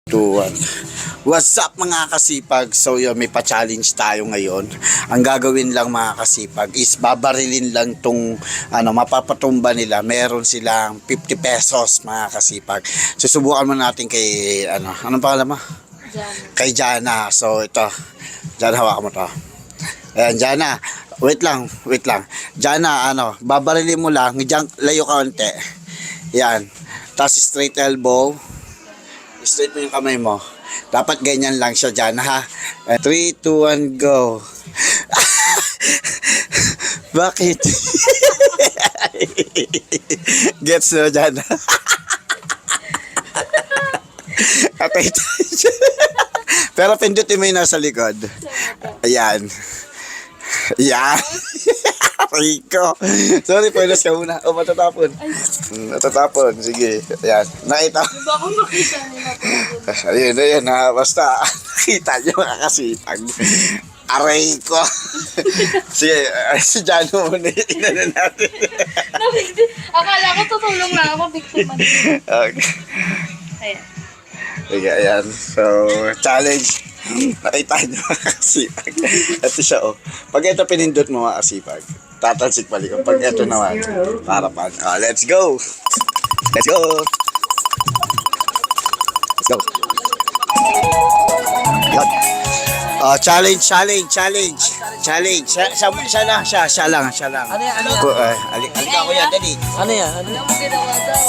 2, 1. What's up mga kasipag? So yun, may pa-challenge tayo ngayon. Ang gagawin lang mga kasipag is babarilin lang tong mapapatumba nila. Meron silang 50 pesos mga kasipag. Susubukan mo natin kay anong pangalan mo? Jana. Kay Jana. So ito, Jana, hawakan mo to. Ayan, Jana. Wait lang. Jana, babarilin mo lang. Diyan, layo ka konti. Yan. Tapos straight elbow. Straight mo yung kamay mo. Dapat ganyan lang siya dyan, ha? 3, 2, 1, go. Bakit? Gets mo dyan, ha? Okay. Pero pindutin mo yung nasa likod. Ayan. Yan. Rico. Sorry, pwede ka muna. O, matatapon. Matatapon. Sige. Ayan. Nakita. Di ba ako makita nila? Ayun ha. Basta, nakita nyo makakasipag. Aray ko. Sige, si Jano muna inano natin. Akala ko tutulong lang ako, biktima. Okay. Ayan. Sige, ayan. So, challenge. Nakita nyo makakasipag. Ito siya, oh. Pag ito pinindot mo makakasipag, tatalsik balik. Pag ito naman, harapan. Let's go! Let's go! Let's go! Yan. Challenge. Siya lang. Ano yan? Halika ko yan, dali. Ano yan? Alam mo ginawa daw.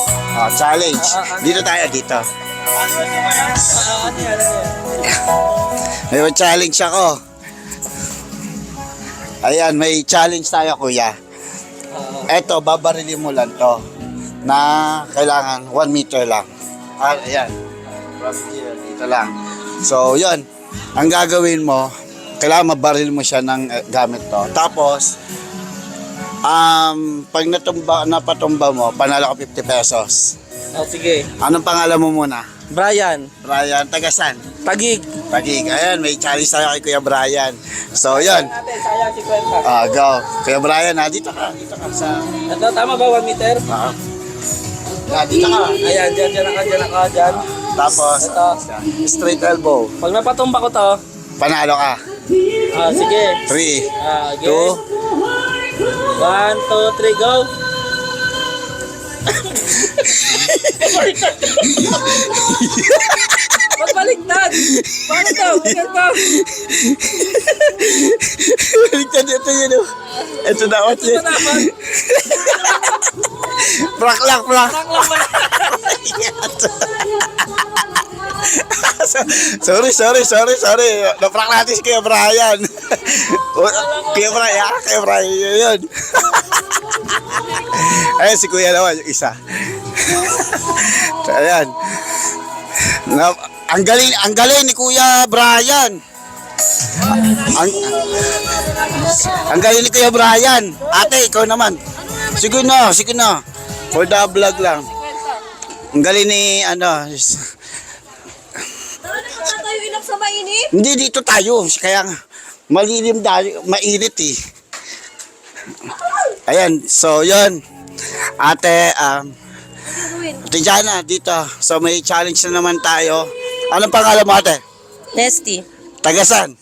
Challenge. Dito tayo, dito. Ano yan? May challenge ako. Ayan, may challenge tayo, kuya. Eto, babarilin mo lang to. Na kailangan 1 meter lang. Ayan. Dito lang. So, yun. Ang gagawin mo, kailangan mabaril mo siya ng gamit to. Tapos, pag napatumba mo, panalo ka 50 pesos. Sige. Anong pangalan mo muna? Brian. Brian, tagasan. Tagig. Pagig. Ayan, may challenge tayo kay Kuya Brian. So, yun. Sayang si Kwenta. Go. Kuya Brian, dito ka sa... Ito, tama ba 1 meter? Dito ka. Ayan, dyan ako. Tapos, Ito. straight elbow. Pag napatumba ko to, Panalo ka. sige. 3, 2, 1, 2, 3, go. Magbaliktad. Paano to? Baliktad ito yun. Ito na ako. Ito dapat. Prank lang. Sorry. Na-prank natin si Kuya Brian. Kuya Brian, yun. Ayan, si Kuya naman, yung isa. Ayan. Ang galing ni Kuya Brian. Ang galing ni Kuya Brian. Ate, ikaw naman. Sige na. For the vlog lang. Ang galing ni Tayo ilap sa mainit? Hindi dito tayo. Kaya malilim dahil mainit eh. Ayan, so yun. Ate, Ate Jana, dito. So may challenge na naman tayo. Anong pangalan mo, ate? Nesty. Tagasan?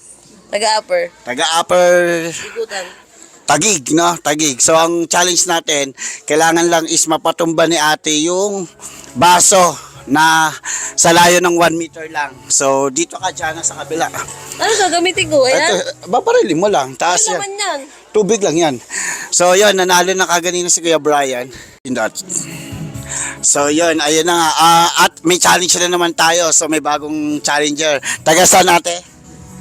Taga-upper. Taga-upper Igutan. Tagig, no? Tagig. So ang challenge natin, kailangan lang is mapatumba ni ate yung baso na sa layo ng 1 meter lang. So dito ka, Jana, sa kabila. Ano gagamitin ko? Ayan? Babarilin mo lang. Taas Ano yan. naman yan? Tubig lang yan. So yun, nanalo na kaganina si Kuya Brian. So yun, ayun na nga. At may challenge na naman tayo. So may bagong challenger. Tagasan natin.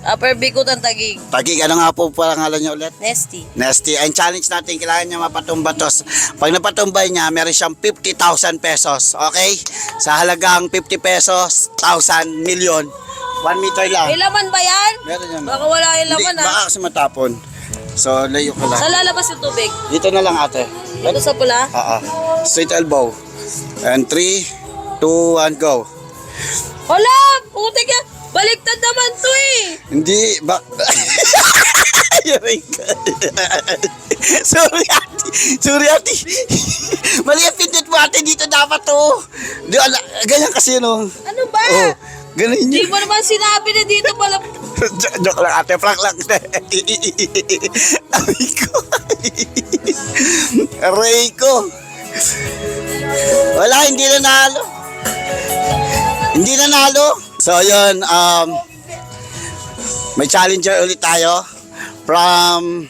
Upper Bikutan Tagig. Tagig, ano nga po pangalan niya ulit? Nesty. Nesty. Ang challenge natin, kailangan niya mapatumba to. Pag napatumbay niya, meron siyang 50,000 pesos. Okay? Sa halagang 50 pesos, 1,000 million. 1 meter lang. May laman ba yan? Meron yan. Baka wala yung laman Hindi, baka kasi matapon. So, layo ka lang. Sa lalabas yung tubig. Dito na lang, ate. Dito sa pula. Straight elbow. And 3, 2, 1, go. Hala! Putik yan! Baliktad naman to eh! Hindi, Sorry ate. Mali ang pindot mo ate, dito dapat to. Ganyan kasi no. Ano ba? Oh, Ganun Hindi yun. mo naman sinabi na dito pala. Joke lang ate, prank lang. Aray ko. Aray ko. Wala, hindi nanalo. Hindi nanalo. So yun, may challenger ulit tayo. From,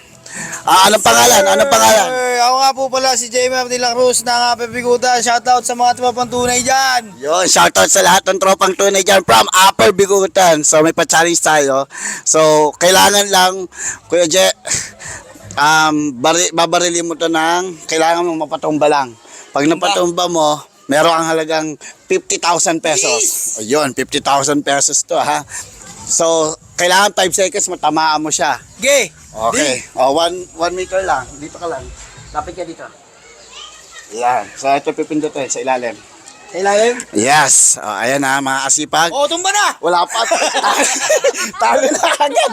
anong pangalan? Anong pangalan? Ako nga po pala si JMF de la Cruz ng Pepigutan. Shoutout sa mga tropang tunay dyan. Yun, shoutout sa lahat ng tropang tunay dyan from Upper Bigutan. So may pa-challenge tayo. So kailangan lang, Kuya Je, babarilin mo to ng, kailangan mo mapatumba lang. Pag napatumba mo, meron kang halagang 50,000 pesos. Ayun, 50,000 pesos to ha. So, kailangan 5 seconds matamaan mo siya. Okay. Okay. O, 1 meter lang. Dito ka lang. Lapit ka dito. Yan. So, ito pipindutin sa ilalim. Sa ilalim. Yes. O, ayan na, mga asipag. Oh, tumba na. Wala pa. Talo na agad.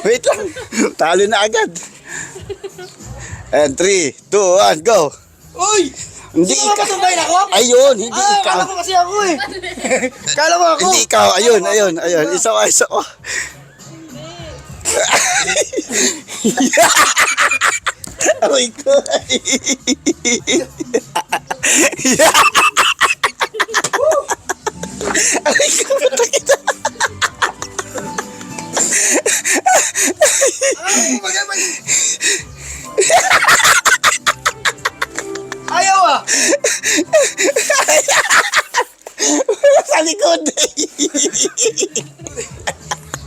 Wait lang. Talo na agad. And 3, 2, 1, go. Uy! Hindi Sino ba ikaw. patumbayin ako? Ayun, hindi ikaw. Kala ko kasi ako eh. Kala mo ako. Hindi ikaw. Ayun, ayun, ayun. Isa ko, isa ko. Aray ko. Aray ko. Ayaw ah. Sa likod.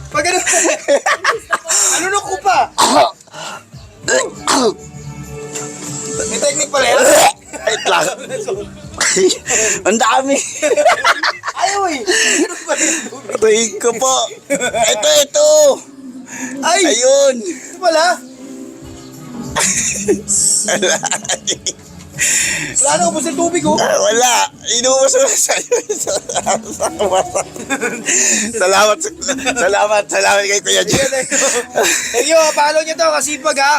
Pag ano. Ano nung ko pa? May technique pala yan. Wait lang. Ang dami. Ayaw eh. Ano ba yun? Aray ko po. Ito. Ay! Ayun. Ito pala. Wala na ubos ng tubig oh. Wala. Inuwas mo sa'yo. Salamat kay Kuya Jun. Thank you, follow nyo to kasi pag ha.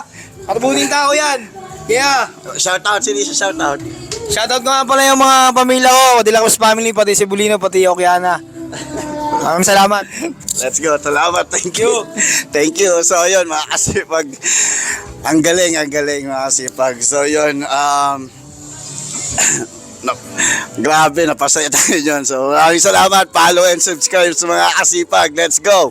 Katubunin tao yan. Kaya, Shoutout, sino sa shoutout? shoutout ko nga pala yung mga pamilya ko. De la Cruz family, pati si Bulino, pati Okiana. Maraming salamat. Let's go. Salamat. Thank you. Thank you. So, yun, mga kasipag. Ang galing, mga kasipag. So, yun, no, grabe, napasaya tayo dyan. So, maraming salamat. Follow and subscribe sa mga kasipag. Let's go.